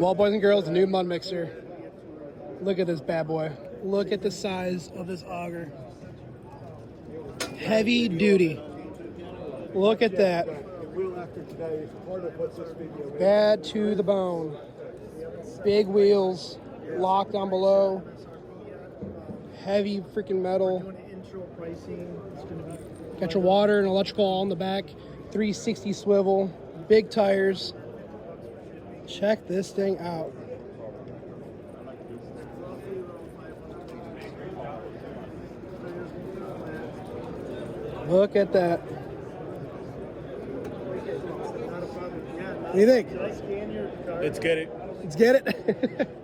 Well, boys and girls, the new Mudmixer. Look at this bad boy. Look at the size of this auger. Heavy duty. Look at that. Bad to the bone. Big wheels, lock down below. Heavy freaking metal. Got your water and electrical all in the back. 360 swivel. Big tires. Check this thing out. Look at that. What do you think? Let's get it. Let's get it.